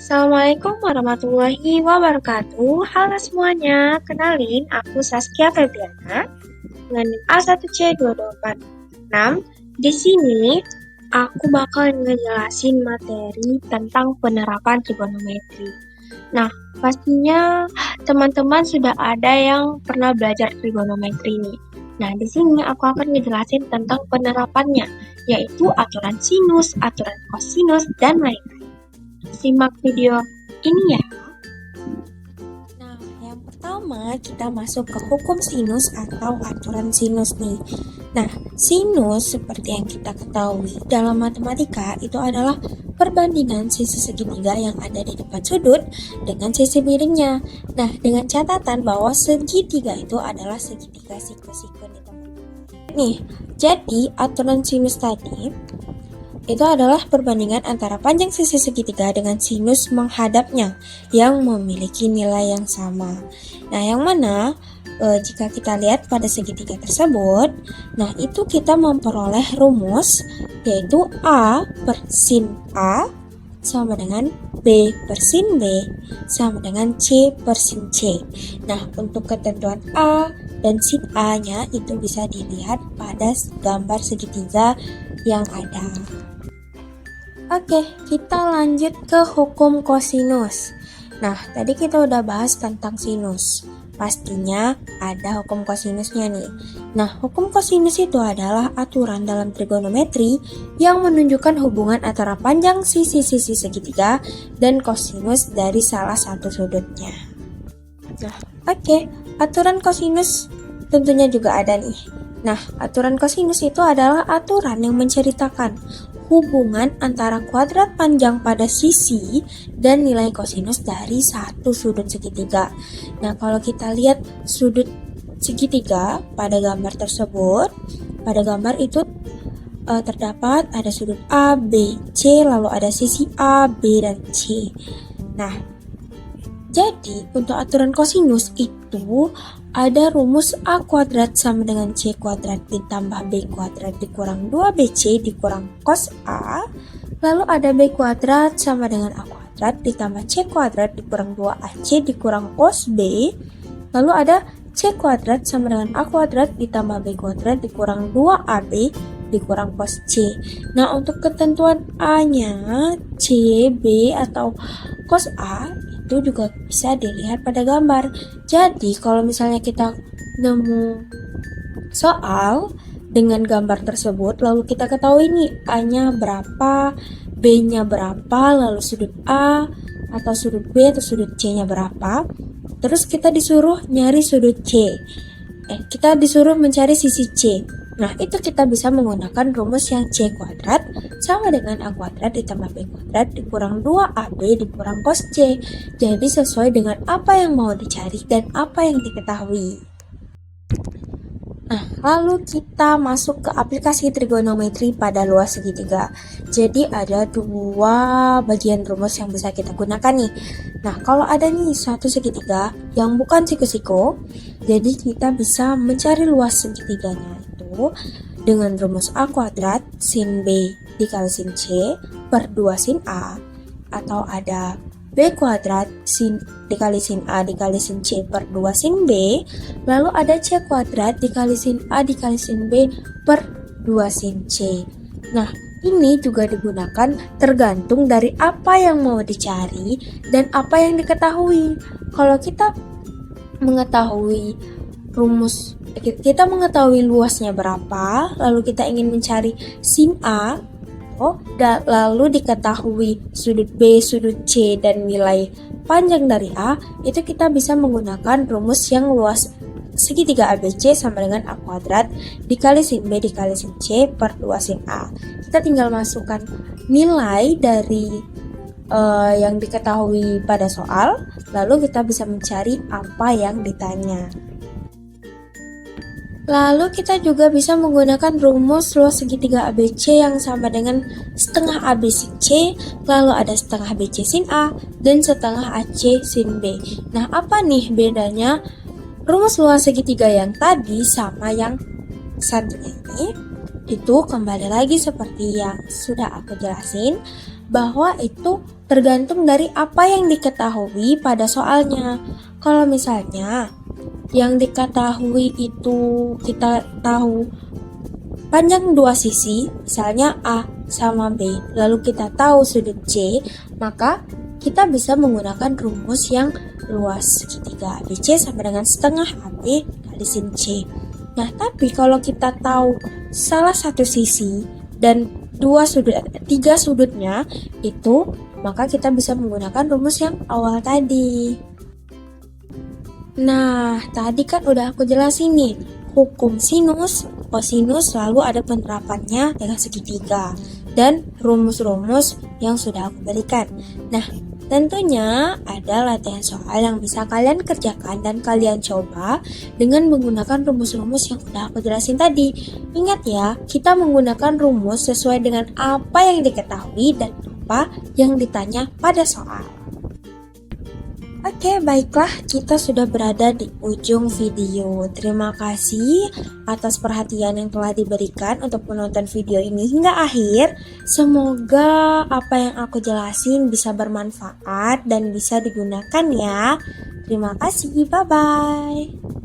Assalamualaikum warahmatullahi wabarakatuh. Halo semuanya, kenalin aku Saskia Febriana dengan NIM A1C2246. Di sini aku bakal ngejelasin materi tentang penerapan trigonometri. Nah, pastinya teman-teman sudah ada yang pernah belajar trigonometri nih. Nah, di sini aku akan ngejelasin tentang penerapannya, yaitu aturan sinus, aturan kosinus, dan lain-lain. Simak video ini ya. Nah, yang pertama kita masuk ke hukum sinus atau aturan sinus nih. Nah, sinus seperti yang kita ketahui dalam matematika itu adalah perbandingan sisi segitiga yang ada di depan sudut dengan sisi miringnya. Nah, dengan catatan bahwa segitiga itu adalah segitiga siku-siku nih teman-teman. Nih, jadi aturan sinus tadi itu adalah perbandingan antara panjang sisi segitiga dengan sinus menghadapnya yang memiliki nilai yang sama. Nah, yang mana jika kita lihat pada segitiga tersebut, nah itu kita memperoleh rumus yaitu A per sin A sama dengan B per sin B sama dengan C per sin C. Nah, untuk ketentuan A dan sin A-nya itu bisa dilihat pada gambar segitiga yang ada. Oke, kita lanjut ke hukum kosinus. Nah, tadi kita udah bahas tentang sinus. Pastinya ada hukum kosinusnya nih. Nah, hukum kosinus itu adalah aturan dalam trigonometri yang menunjukkan hubungan antara panjang sisi-sisi segitiga dan kosinus dari salah satu sudutnya. Nah, oke, aturan kosinus tentunya juga ada nih. Nah, aturan kosinus itu adalah aturan yang menceritakan hubungan antara kuadrat panjang pada sisi dan nilai kosinus dari satu sudut segitiga. Nah, kalau kita lihat sudut segitiga pada gambar tersebut, pada gambar itu terdapat ada sudut A, B, C, lalu ada sisi A, B, dan C. Nah, jadi untuk aturan kosinus itu ada rumus A kuadrat sama dengan C kuadrat ditambah B kuadrat dikurang 2BC dikurang cos A. Lalu ada B kuadrat sama dengan A kuadrat ditambah C kuadrat dikurang 2AC dikurang cos B. Lalu ada C kuadrat sama dengan A kuadrat ditambah B kuadrat dikurang 2AB dikurang cos C. Nah, untuk ketentuan A-nya C, B, atau cos A itu juga bisa dilihat pada gambar. Jadi kalau misalnya kita nemu soal dengan gambar tersebut, lalu kita ketahui nih A-nya berapa, B-nya berapa, lalu sudut A atau sudut B atau sudut C-nya berapa, terus kita disuruh nyari sudut C. Kita disuruh mencari sisi C. Nah, itu kita bisa menggunakan rumus yang C kuadrat sama dengan A kuadrat ditambah B kuadrat dikurang 2AB dikurang cos C. Jadi sesuai dengan apa yang mau dicari dan apa yang diketahui. Nah, lalu kita masuk ke aplikasi trigonometri pada luas segitiga. Jadi ada dua bagian rumus yang bisa kita gunakan nih. Nah, kalau ada nih suatu segitiga yang bukan siku-siku, jadi kita bisa mencari luas segitiganya itu dengan rumus A kuadrat sin B dikali sin C per 2 sin A, atau ada B kuadrat sin dikali sin A dikali sin C per 2 sin B, lalu ada C kuadrat dikali sin A dikali sin B per 2 sin C. Nah, ini juga digunakan tergantung dari apa yang mau dicari dan apa yang diketahui. Kalau kita mengetahui rumus, kita mengetahui luasnya berapa, lalu kita ingin mencari sin A, lalu diketahui sudut B, sudut C, dan nilai panjang dari A, itu kita bisa menggunakan rumus yang luas segitiga ABC sama dengan A kuadrat dikali sin B dikali sin C per 2 sin A. Kita tinggal masukkan nilai dari yang diketahui pada soal, lalu kita bisa mencari apa yang ditanya. Lalu kita juga bisa menggunakan rumus luas segitiga ABC yang sama dengan setengah AB sin C, lalu ada setengah BC sin A, dan setengah AC sin B. Nah, apa nih bedanya rumus luas segitiga yang tadi sama yang satu ini? Itu kembali lagi seperti yang sudah aku jelasin, bahwa itu tergantung dari apa yang diketahui pada soalnya. Kalau misalnya yang diketahui itu kita tahu panjang dua sisi, misalnya A sama B, lalu kita tahu sudut C, maka kita bisa menggunakan rumus yang luas segitiga ABC sama dengan setengah AB kali sin C. Nah, tapi kalau kita tahu salah satu sisi dan tiga sudutnya itu, maka kita bisa menggunakan rumus yang awal tadi. Nah, tadi kan udah aku jelasin nih, hukum sinus, kosinus selalu ada penerapannya dengan segitiga dan rumus-rumus yang sudah aku berikan. Nah, tentunya ada latihan soal yang bisa kalian kerjakan dan kalian coba dengan menggunakan rumus-rumus yang sudah aku jelasin tadi. Ingat ya, kita menggunakan rumus sesuai dengan apa yang diketahui dan apa yang ditanya pada soal. Oke, baiklah, kita sudah berada di ujung video. Terima kasih atas perhatian yang telah diberikan untuk menonton video ini hingga akhir. Semoga apa yang aku jelasin bisa bermanfaat dan bisa digunakan ya. Terima kasih, bye-bye.